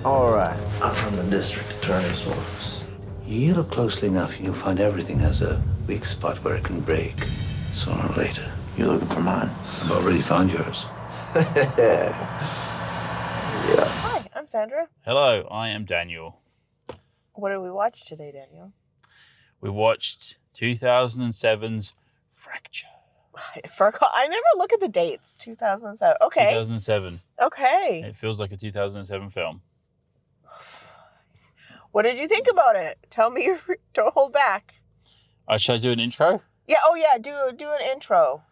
All right. I'm from the district attorney's office. You look closely enough, and you'll find everything has a weak spot where it can break. Sooner or later. You looking for mine? I've already found yours. Yeah. Hi, I'm Sandra. Hello, I am Daniel. What did we watch today, Daniel? We watched 2007's Fracture. I forgot. I never look at the dates. 2007. Okay. 2007. Okay. It feels like a 2007 film. What did you think about it? Tell me. Don't hold back. Should I do an intro? Yeah. Oh, yeah. Do an intro.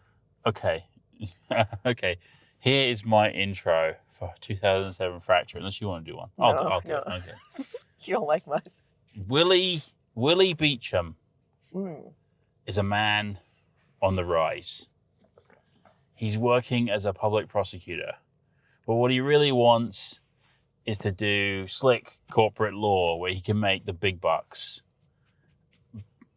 Okay. Okay. Here is my intro for 2007 Fracture, unless you want to do one. I'll do it. Okay. You don't like mine. Willie Beecham is a man on the rise. He's working as a public prosecutor. But what he really wants is to do slick corporate law where he can make the big bucks.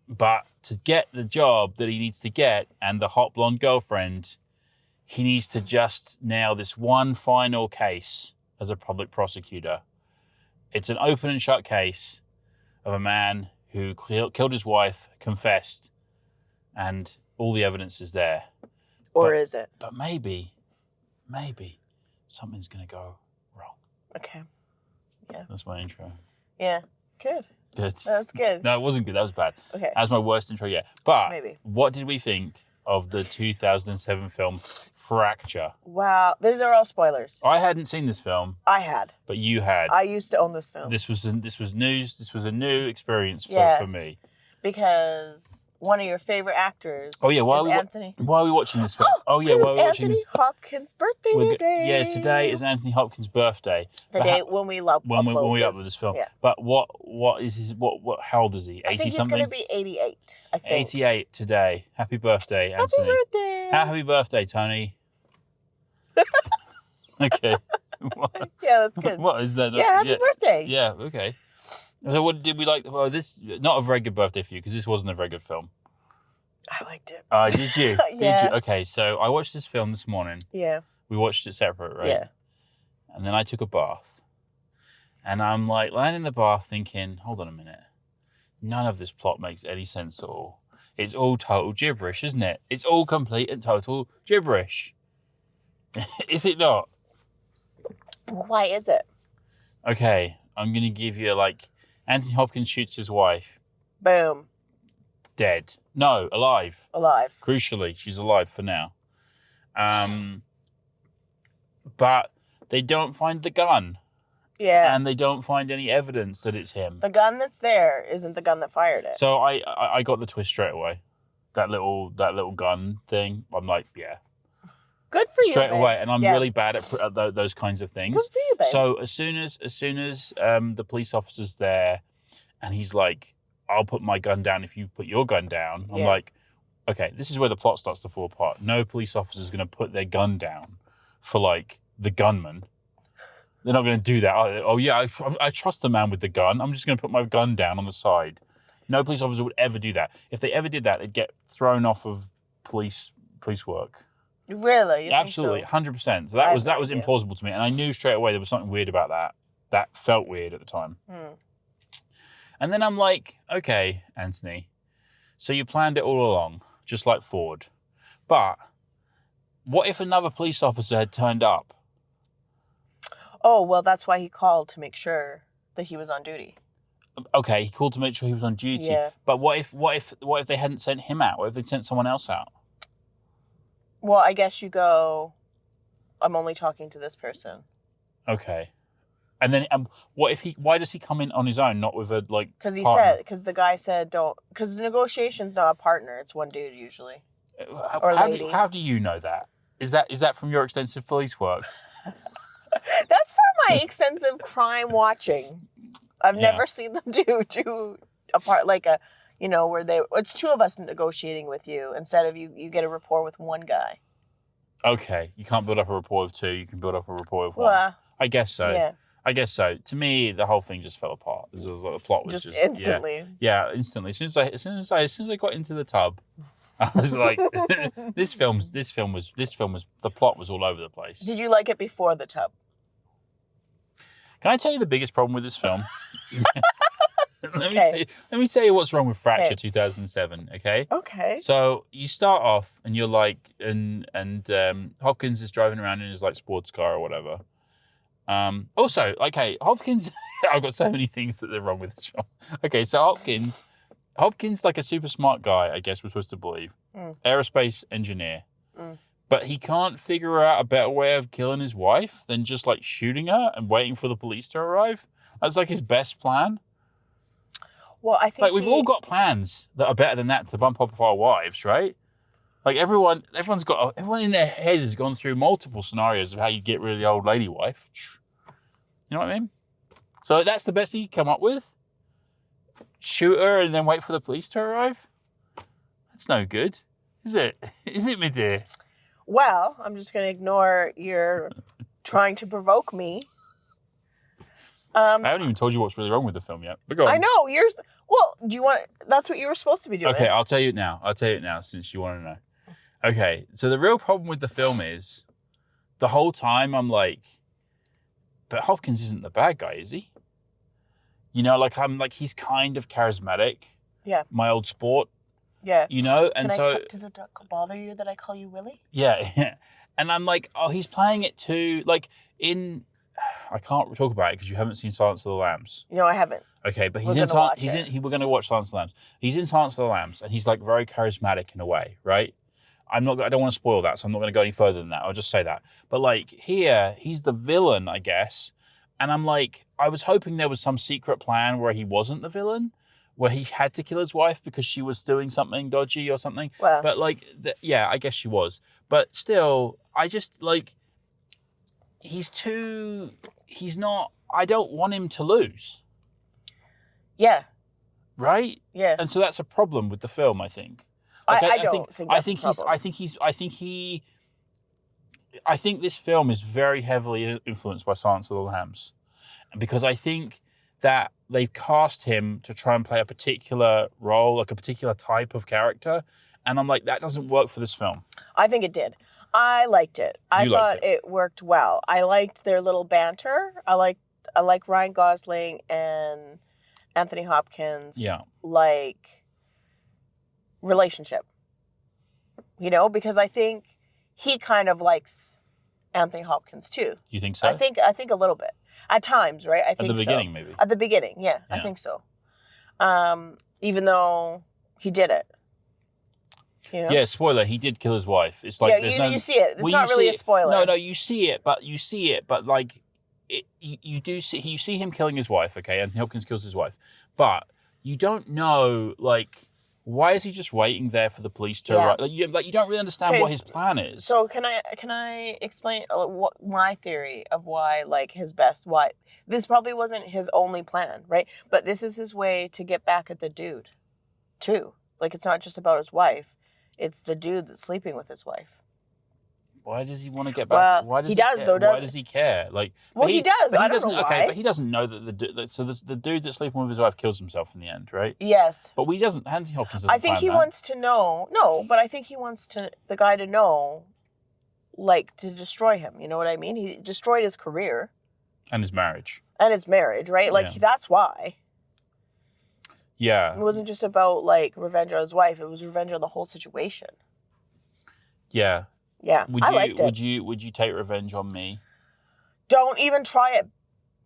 But to get the job that he needs to get and the hot blonde girlfriend, he needs to just nail this one final case as a public prosecutor. It's an open and shut case of a man who killed his wife, confessed, and all the evidence is there. Or is it? But maybe something's going to go wrong. Okay. Yeah. That's my intro. Yeah. Good. Good. That was good. No, it wasn't good. That was bad. Okay. That was my worst intro yet. But Maybe. What did we think of the 2007 film Fracture? Wow. These are all spoilers. I hadn't seen this film, I had. but you had. I used to own this film. This was news. This was a new experience for Yes. me. Because one of your favorite actors Oh yeah, why is are we watching this film? Oh yeah, it's why are we watching Anthony this? Hopkins' birthday today. Yes, today is Anthony Hopkins' birthday. the But day when we when we upload this film. Yeah. But what is his what how old is he? 80 I think he's something? going to be 88, I think. 88 today. Happy birthday, Anthony. Happy birthday. Happy birthday, Tony. Okay. Yeah, that's good. What is that? Yeah, happy birthday. Yeah, okay. So what did we like? Well, this not a very good birthday for you because this wasn't a very good film. I liked it. Did you? Yeah. Did you? Okay, so I watched this film this morning. Yeah. We watched it separate, right? Yeah. And then I took a bath. And I'm like lying in the bath thinking, hold on a minute. None of this plot makes any sense at all. It's all total gibberish, isn't it? It's all complete and total gibberish. Is it not? Why is it? Okay, I'm going to give you Anthony Hopkins shoots his wife. Boom. Dead. No, alive. Alive. Crucially, she's alive for now. But they don't find the gun. Yeah. And they don't find any evidence that it's him. The gun that's there isn't the gun that fired it. So I got the twist straight away. That little gun thing. I'm like, yeah. Good for you, Straight babe. away, and I'm Yeah. really bad at those kinds of things. Good for you, babe. So as soon as the police officer's there, and he's like, "I'll put my gun down if you put your gun down." I'm Yeah. like, okay, this is where the plot starts to fall apart. No police officer's going to put their gun down for the gunman. They're not going to do that. Oh yeah, I trust the man with the gun. I'm just going to put my gun down on the side. No police officer would ever do that. If they ever did that, they'd get thrown off of police work. Really? You Absolutely, think 100%. So that was idea. implausible to me, and I knew straight away there was something weird about that. That felt weird at the time. And then I'm like, okay, Anthony, so you planned it all along, just like Ford. But what if another police officer had turned up? so? Oh, well, that's why he called to make sure that he was on duty. Okay, he called to make sure he was on duty. Yeah. But what if they hadn't sent him out? What if they'd sent someone else out? Well, I guess you go, I'm only talking to this person. Okay. And then why does he come in on his own, not with a Because partner? because the guy said don't, because the negotiation's not a partner, it's one dude usually. Or lady. How do you know that? Is that from your extensive police work? That's for my extensive crime watching. I've Yeah. never seen them do a part where it's two of us negotiating with you instead of you get a rapport with one guy. Okay, you can't build up a rapport with two. You can build up a rapport with one. Well, I guess so. yeah. I guess so. To me, the whole thing just fell apart. The plot was just instantly. Yeah, instantly. As soon as I got into the tub, I was like, this film was the plot was all over the place. Did you like it before the tub? Can I tell you the biggest problem with this film? Let Okay. me tell you what's wrong with Fracture Okay. 2007, okay? Okay. So you start off and you're like, and Hopkins is driving around in his like sports car or whatever. Also, okay, Hopkins, I've got so many things that they're wrong with this film. Okay, so Hopkins, like a super smart guy, I guess we're supposed to believe. Aerospace engineer. But he can't figure out a better way of killing his wife than just like shooting her and waiting for the police to arrive. That's like his best plan. Well, I think Like we've all got plans that are better than that to bump up our wives, right? Like everyone in their head has gone through multiple scenarios of how you get rid of the old lady wife. You know what I mean? So that's the best he could come up with? Shoot her and then wait for the police to arrive? That's no good, is it? Is it, my dear? Well, I'm just going to ignore your trying to provoke me. I haven't even told you what's really wrong with the film yet. But go on. I know. Well, do you want... That's what you were supposed to be doing. Okay, I'll tell you now. Since you want to know. Okay, so the real problem with the film is the whole time I'm like, but Hopkins isn't the bad guy, is he? You know, like he's kind of charismatic. Yeah. My old sport. Yeah. You know, and does it bother you that I call you Willie? yeah. And I'm like, oh, he's playing it too, like I can't talk about it because you haven't seen Silence of the Lambs. No, I haven't. Okay, but We're going to watch Silence of the Lambs. He's in Silence of the Lambs, and he's like very charismatic in a way, right? I don't want to spoil that, so I'm not going to go any further than that. I'll just say that. But like here, he's the villain, I guess. And I'm like, I was hoping there was some secret plan where he wasn't the villain, where he had to kill his wife because she was doing something dodgy or something. Well. But like, yeah, I guess she was. But still, I just like, I don't want him to lose. Yeah. Right? Yeah. And so that's a problem with the film, I think. I think this film is very heavily influenced by Silence of the Lambs. Because I think that they've cast him to try and play a particular role, like a particular type of character. And I'm like, that doesn't work for this film. I think it did. I liked it. I thought it worked well. I liked their little banter. I like Ryan Gosling and Anthony Hopkins. Yeah. Like relationship. You know, because I think he kind of likes Anthony Hopkins too. You think so? I think a little bit. At times, right? I think At the beginning, maybe. At the beginning, yeah. I think so. Even though he did it. You know? Yeah, spoiler, he did kill his wife. It's like you see it. It's not really a spoiler. No, you see it, but like you see him killing his wife, okay? Anthony Hopkins kills his wife. But you don't know, like, why is he just waiting there for the police to arrive? Like you don't really understand what his plan is. So can I explain what my theory of why this probably wasn't his only plan, right? But this is his way to get back at the dude, too. Like it's not just about his wife; it's the dude that's sleeping with his wife. Why does he want to get back? Well, why does he does, care? though, doesn't Why does he care? Like, well, he does. I don't know why. Okay, but he doesn't know that the dude that's sleeping with his wife kills himself in the end, right? Yes. But Anthony Hopkins doesn't. I think he wants to know. No, but I think he wants the guy to know, like to destroy him. You know what I mean? He destroyed his career and his marriage. Right? Like that's why. Yeah. It wasn't just about like revenge on his wife. It was revenge on the whole situation. Yeah. Yeah, I liked it. Would you take revenge on me? Don't even try it.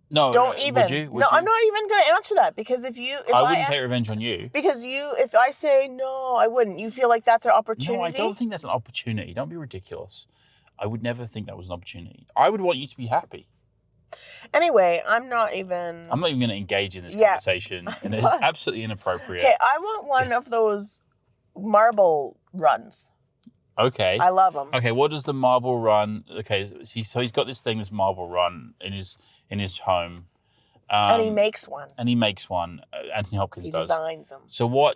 No, don't even. Would you? No, I'm not even going to answer that because if I wouldn't take revenge on you. Because if I say no, I wouldn't. You feel like that's an opportunity? No, I don't think that's an opportunity. Don't be ridiculous. I would never think that was an opportunity. I would want you to be happy. Anyway, I'm not even going to engage in this conversation, and it's absolutely inappropriate. Okay, I want one of those marble runs. Okay. I love them. Okay, what does the marble run? Okay, so he's got this marble run in his home. And he makes one. Anthony Hopkins does. He designs them. So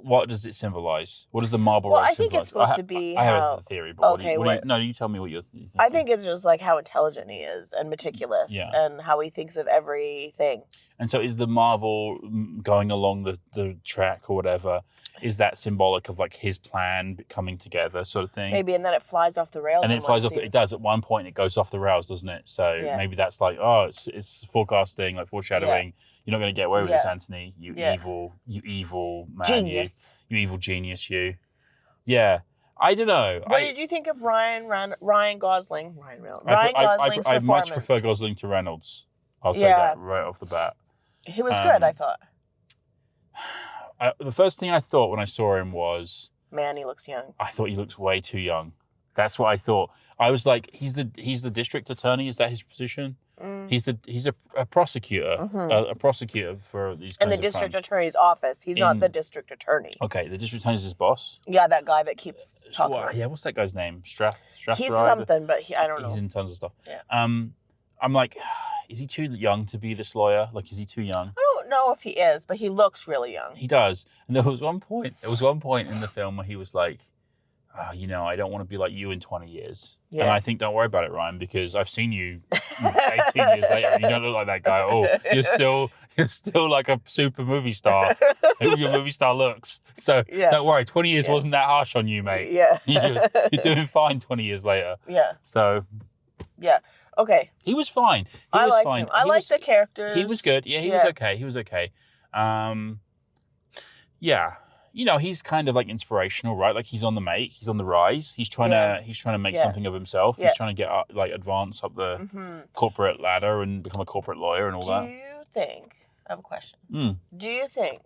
what does it symbolize? What does the marble Well, road I think symbolize? it's supposed to be I have how. a theory, but Okay, no, you tell me what you're thinking. I think it's just like how intelligent he is and meticulous, Yeah. and how he thinks of everything. And so is the marble going along the track or whatever, is that symbolic of like his plan coming together sort of thing? Maybe, and then it flies off the rails. And then it in flies one off. scene. It does at one point. It goes off the rails, doesn't it? So Yeah. maybe that's like, it's forecasting, like foreshadowing. You're not going to get away with this, Anthony. You evil man. Genius. You evil genius. You. Yeah. I don't know. What did you think of Ryan Gosling? Ryan Gosling's I performance. much prefer Gosling to Reynolds. I'll say that right off the bat. He was good, I thought. The first thing I thought when I saw him was, man, he looks young. I thought he looks way too young. That's what I thought. I was like, he's the district attorney. Is that his position? He's a prosecutor, a prosecutor for these kinds In the of district crimes. attorney's office. He's not the district attorney. Okay, the district attorney's his boss. Yeah, that guy that keeps talking. Yeah, what's that guy's name? Strathroyd? He's something, but I don't know. He's in tons of stuff. Yeah. I'm like, is he too young to be this lawyer? Like, is he too young? I don't know if he is, but he looks really young. He does. And there was one point in the film where he was like, I don't want to be like you in 20 years. Yeah. And I think, don't worry about it, Ryan, because I've seen you 18 years later and you don't look like that guy at all. You're still like a super movie star. Your movie star looks. So don't worry, 20 years wasn't that harsh on you, mate. Yeah. You're doing fine 20 years later. Yeah. So. Yeah. Okay. He was fine. I liked him. I liked the characters. He was good. Yeah, he was okay. He was okay. Yeah. He's kind of like inspirational, right? Like he's on the make, he's on the rise. He's trying to make something of himself. Yeah. He's trying to get advance up the corporate ladder and become a corporate lawyer and all that. Do you think? I have a question. Do you think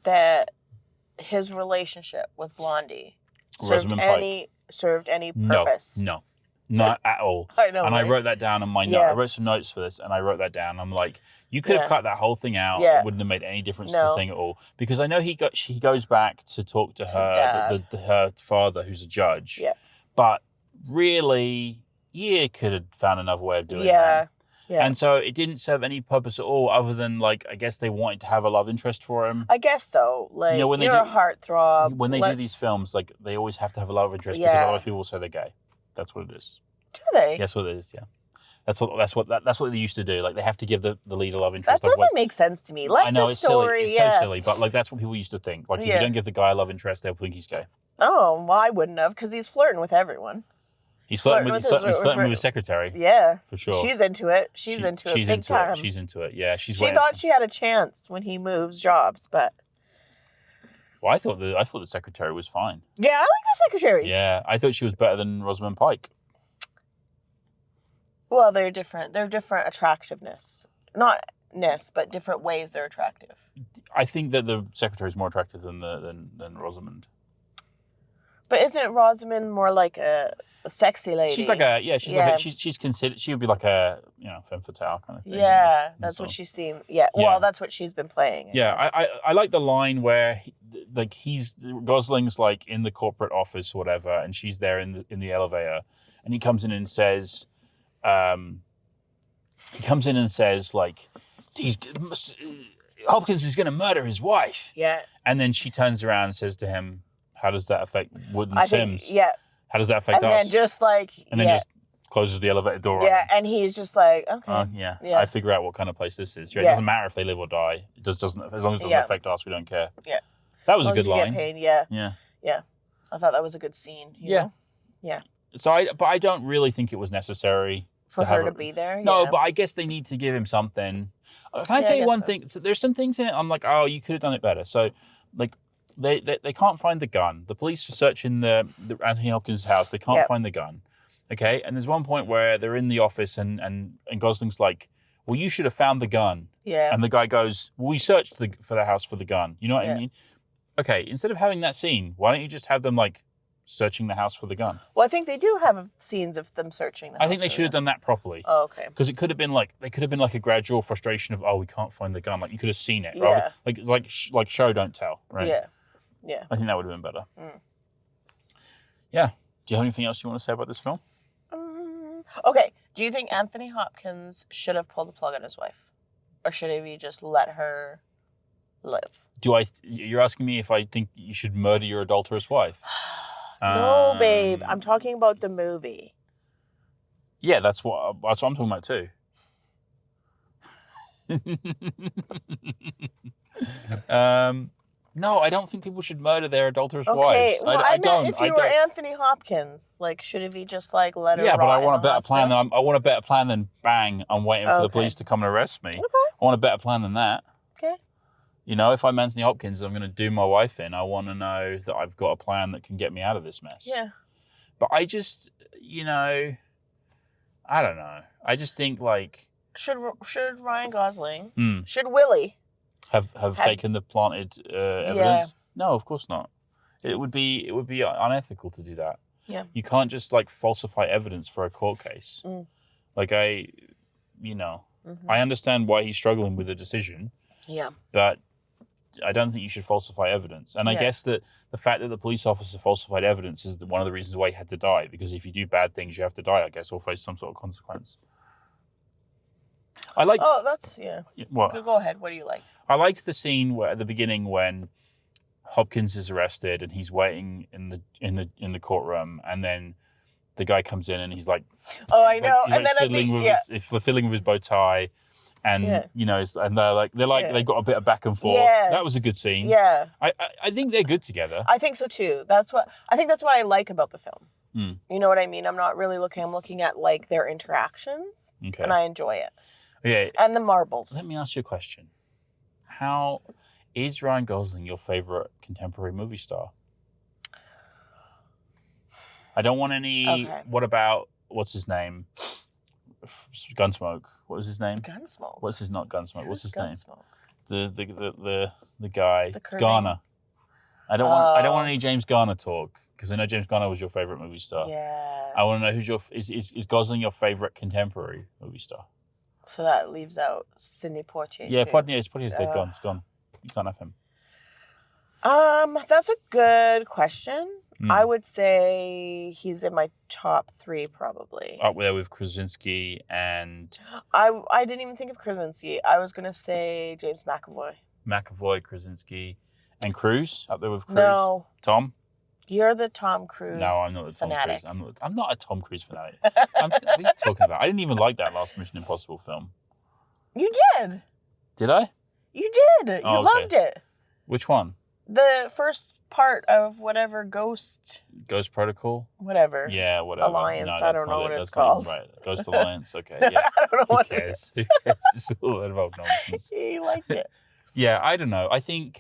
that his relationship with Blondie served any purpose? No. Not at all. I know. And right? I wrote that down on my note. I wrote some notes for this and I wrote that down. I'm like, you could have cut that whole thing out. Yeah. It wouldn't have made any difference to the thing at all. Because I know he goes back to talk to her, her father, who's a judge. Yeah. But really, you could have found another way of doing that. Yeah. And so it didn't serve any purpose at all other than, like, I guess they wanted to have a love interest for him. I guess so. Like, when you're a heartthrob. When they do these films, like, they always have to have a love interest because otherwise people will say they're gay. That's what it is. Do they? That's what it is. Yeah, that's what they used to do. Like they have to give the lead a love interest. That doesn't make sense to me. Like I know the it's story, silly. It's so silly, but like that's what people used to think. Like if you don't give the guy a love interest, they'll think he's gay. Oh, well, I wouldn't have because he's flirting with everyone. He's flirting with his secretary. Yeah, for sure. She's into it. She's into it big time. She's into it. Yeah, she thought she had a chance when he moves jobs, but. Well, I thought the secretary was fine. Yeah, I like the secretary. Yeah, I thought she was better than Rosamund Pike. Well, they're different. They're different attractiveness. Not-ness, but different ways they're attractive. I think that the secretary is more attractive than Rosamund. But isn't Rosamund more like a sexy lady? She's like she's considered. She would be like a femme fatale kind of thing. Yeah, that's what she seemed. Yeah, well, that's what she's been playing. I like the line where Gosling's like in the corporate office or whatever, and she's there in the elevator, and he comes in and says, like, Hopkins is going to murder his wife. Yeah, and then she turns around and says to him, "How does that affect Wood and Sims? How does that affect us?" And then just closes the elevator door. Yeah, and he's just like, okay. I figure out what kind of place this is. It doesn't matter if they live or die. It doesn't as long as it doesn't affect us, we don't care. Yeah, that was a good line. Get paid, yeah. I thought that was a good scene. You know? So I don't really think it was necessary for her to be there. No, but I guess they need to give him something. Can I tell you one thing? So there's some things in it I'm like, oh, you could have done it better. So, like, they can't find the gun. The police are searching the Anthony Hopkins' house. They can't find the gun. Okay, and there's one point where they're in the office and Gosling's like, well, you should have found the gun. Yeah. And the guy goes, well, we searched for the house for the gun. You know what I mean? Okay, instead of having that scene, why don't you just have them like searching the house for the gun? Well, I think they do have scenes of them searching the house. I think they should have done that properly. Oh, okay. Because it could have been like a gradual frustration of, oh, we can't find the gun. Like you could have seen it. Yeah. Rather, like show don't tell, right? Yeah. Yeah. I think that would have been better. Yeah. Do you have anything else you want to say about this film? Okay. Do you think Anthony Hopkins should have pulled the plug on his wife? Or should he just let her live. You're asking me if I think you should murder your adulterous wife? No, babe. I'm talking about the movie. Yeah, that's what I'm talking about too. No, I don't think people should murder their adulterous Okay, wives. well, I meant don't. if you were Anthony Hopkins, like, should he just like let her? Yeah, but I rot want a in the better plan hospital? than I want a better plan than bang. I'm waiting for the Okay. police to come and arrest me. Okay. I want a better plan than that. Okay. You know, if I'm Anthony Hopkins, I'm going to do my wife in. I want to know that I've got a plan that can get me out of this mess. Yeah. But I just, I don't know. I just think like Should Ryan Gosling? Should Willie? have taken the planted evidence? Yeah. No, of course not. It would be unethical to do that. Yeah. You can't just like falsify evidence for a court case. Like I understand why he's struggling with the decision. Yeah. But I don't think you should falsify evidence. And I guess that the fact that the police officer falsified evidence is one of the reasons why he had to die. Because if you do bad things, you have to die, I guess, or face some sort of consequence. I like. Oh, that's yeah. What? Go ahead. What do you like? I liked the scene where at the beginning when Hopkins is arrested and he's waiting in the courtroom, and then the guy comes in and he's like, oh, I know, he's and like then fiddling with his bow tie, and and they're like they've got a bit of back and forth. Yes. That was a good scene. Yeah, I think they're good together. I think so too. That's what I like about the film. Mm. You know what I mean? I'm not really looking. I'm looking at like their interactions, Okay. and I enjoy it. Yeah. And the marbles. Let me ask you a question. How is Ryan Gosling your favorite contemporary movie star? I don't want any. Okay. What about what's his name? Gunsmoke. What was his name? Gunsmoke. What's his not Gunsmoke? What's his name? Gunsmoke? The guy. The curving- Garner. I don't want any James Garner talk because I know James Garner was your favorite movie star. Yeah. I want to know who's is Gosling your favorite contemporary movie star? So that leaves out Sidney Poitier. Yeah, too. Poitier's dead. Gone. It's gone. You can't have him. That's a good question. I would say he's in my top 3 probably. Up there with Krasinski and I didn't even think of Krasinski. I was gonna say James McAvoy. Krasinski, and Cruise. Up there with Cruise. No, Tom. you're the Tom Cruise. No, I'm not the Tom fanatic. Cruise. I'm not a Tom Cruise fanatic. What are you talking about? I didn't even like that last Mission Impossible film. You did. Did I? You did. Oh, You okay. loved it. Which one? The first part of whatever Ghost Protocol? whatever. Yeah, whatever. Alliance, No, I that's don't know not what it. it's That's not even called. right. Ghost Alliance. Okay. Yeah. I don't know Who what cares? it is. Who cares? It's all about nonsense. He liked it. Yeah, I don't know. I think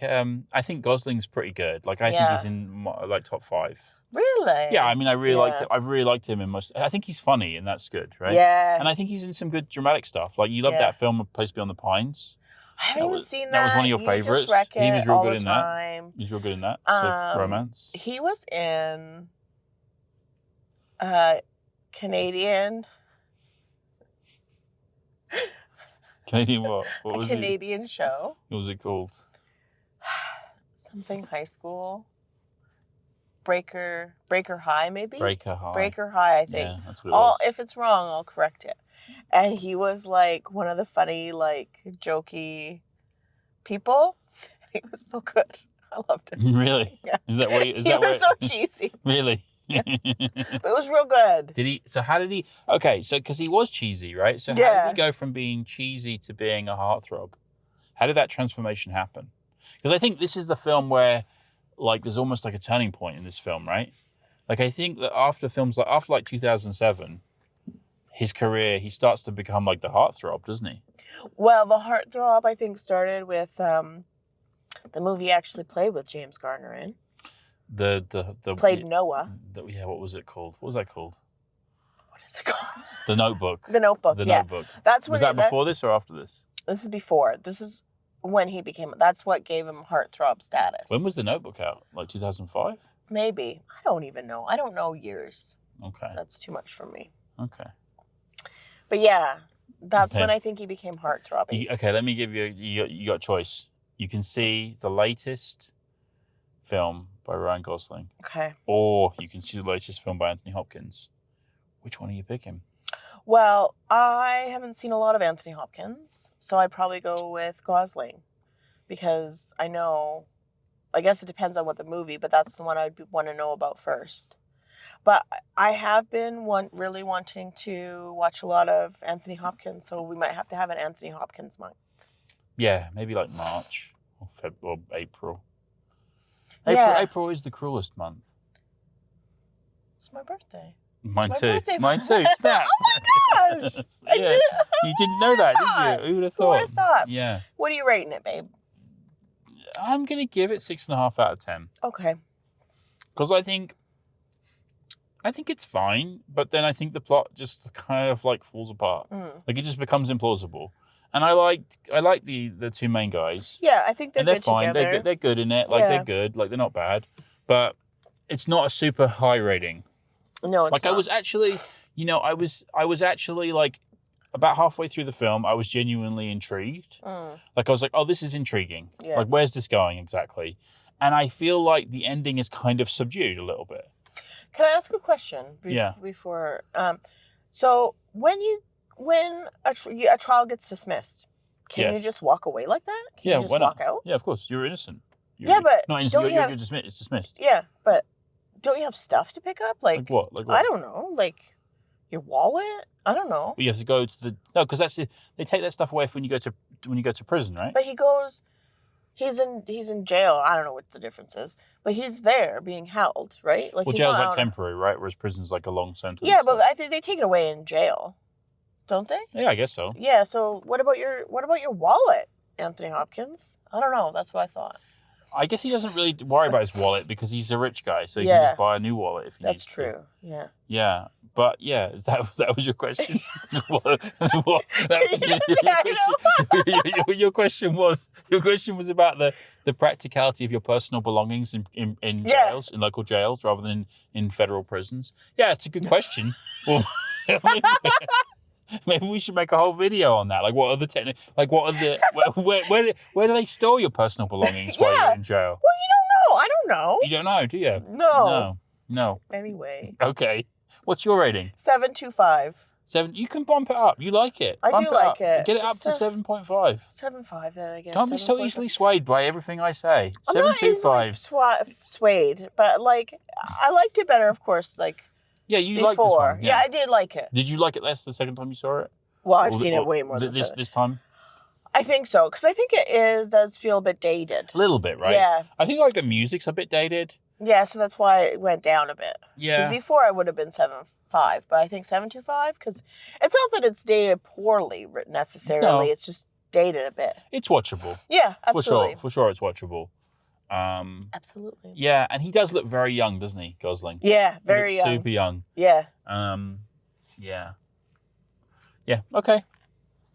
Gosling's pretty good. Like I think he's in like top 5. Really? Yeah, I mean, I really liked it. I've really liked him in most. I think he's funny, and that's good, right? Yeah. And I think he's in some good dramatic stuff. Like you love that film, A Place Beyond the Pines. I haven't even seen that. That was one of your You favorites. just wreck He was it real all good the in that. time. He's real good in that. So romance. He was in Canadian. Canadian what? What was Canadian show. What was it called? Something high school. Breaker High, maybe? Breaker High. Breaker High, I think. Yeah, that's what it was. If it's wrong, I'll correct it. And he was like one of the funny, like jokey people. He was so good. I loved it. Really? Yeah. Is that where? Is He that where? was so cheesy, Really? but it was real good. Did he? So how did he? Okay, so because he was cheesy, right? So how did he go from being cheesy to being a heartthrob? How did that transformation happen? Because I think this is the film where, like, there's almost like a turning point in this film, right? Like, I think that after 2007, his career, he starts to become like the heartthrob, doesn't he? Well, the heartthrob, I think, started with the movie he actually played with James Garner in. The Played Noah. What was it called? What was that called? What is it called? The Notebook. The Notebook. The yeah. Notebook. That's when Was that before this or after this? This is before. This is when he became. That's what gave him heartthrob status. When was The Notebook out? Like 2005? Maybe. I don't even know. I don't know years. Okay. That's too much for me. Okay. But yeah, that's Okay. when I think he became heartthrobbing. Okay, let me give you, you got a choice. You can see the latest film by Ryan Gosling, Okay. or you can see the latest film by Anthony Hopkins. Which one are you picking? Well, I haven't seen a lot of Anthony Hopkins, so I'd probably go with Gosling. because I know, I guess it depends on what the movie, but that's the one I'd want to know about first. But I have been really wanting to watch a lot of Anthony Hopkins, so we might have to have an Anthony Hopkins month. Yeah, maybe like March or or April. Yeah. April is the cruelest month. It's my birthday. Mine My too. birthday. Mine too. Snap. Oh my gosh! I Yeah. didn't. You didn't know that, did you? Who would have Who thought? would have thought? Yeah. What are you rating it, babe? I'm gonna give it 6.5 out of 10 Okay. because I think it's fine, but then I think the plot just kind of like falls apart. Like it just becomes implausible. And I like the two main guys. Yeah, I think they're And they're good fine. together. They're good in it. Like they're good. Like they're not bad. But it's not a super high rating. No, it's Like not. I was actually, I was actually like about halfway through the film, I was genuinely intrigued. Like I was like, oh, this is intriguing. Yeah. Like where's this going exactly? And I feel like the ending is kind of subdued a little bit. Can I ask a question? Yeah. Before, so when a trial gets dismissed, can you just walk away like that? Can you just why not? walk out? Yeah, of course. You're innocent. Yeah, but not innocent. don't you You're have- dismissed. It's dismissed. Yeah, but don't you have stuff to pick up? Like what? Like what? I don't know. Like your wallet? I don't know. You have to go to because that's it. They take that stuff away when you go to prison, right? But he's in jail. I don't know what the difference is, but he's there being held, right? Like Well, he's jail's not like out- temporary, right? Whereas prison's like a long sentence. Yeah, but I think they take it away in jail, don't they? yeah, I guess so. Yeah. So what about your wallet, Anthony Hopkins? I don't know. That's what I thought. I guess he doesn't really worry about his wallet because he's a rich guy, so he Yeah. can just buy a new wallet if he That's needs to. true. Yeah. Yeah, but yeah, that was your question. Your question was about the practicality of your personal belongings in Yeah. jails, in local jails, rather than in federal prisons. Yeah, it's a good question. Well, maybe we should make a whole video on that. Like, what are the where do they store your personal belongings while you're in jail? Well, you don't know. I don't know. You don't know, do you? No. Anyway, Okay. What's your rating? 7.25. 7. You can bump it up. You like it. I Bump do like up. it. Get it up to 7.5. 7.5 then, I guess. Don't be so 7.5. easily swayed by everything I say. I'm not 7.25. easily swayed, but like I liked it better, of course. Like Yeah, you before. like this one. Yeah, I did like it. Did you like it less the second time you saw it? Well, I've Or seen or it way more than this time. I think so, because I think does feel a bit dated. A little bit, right? Yeah. I think like the music's a bit dated. Yeah, so that's why it went down a bit. Yeah. Because before I would have been 7.5, but I think 7.25, because it's not that it's dated poorly necessarily. No. It's just dated a bit. It's watchable. Yeah, absolutely. For sure it's watchable. Absolutely. Yeah, and he does look very young, doesn't he, Gosling? Yeah, He very looks young. super young. Yeah. Yeah. Yeah, okay.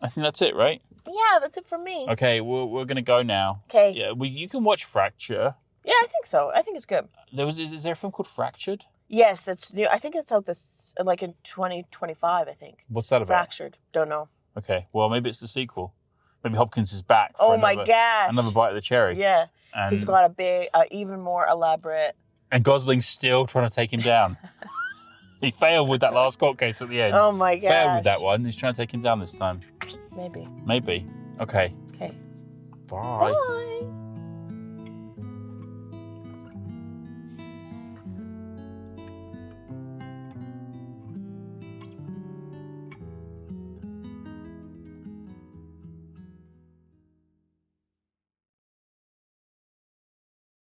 I think that's it, right? Yeah, that's it for me. Okay, we're going to go now. Okay. Yeah, you can watch Fracture. Yeah, I think so. I think it's good. Is there a film called Fractured? Yes, it's new. I think it's out this like in 2025. I think. What's that about? Fractured. Don't know. Okay, well maybe it's the sequel. Maybe Hopkins is back. For Oh my gosh. Another bite of the cherry. Yeah. And, He's got a big, even more elaborate. and Gosling's still trying to take him down. He failed with that last court case at the end. Oh my gosh. Failed with that one. He's trying to take him down this time. Maybe. Maybe. Okay. Okay. Bye. Bye.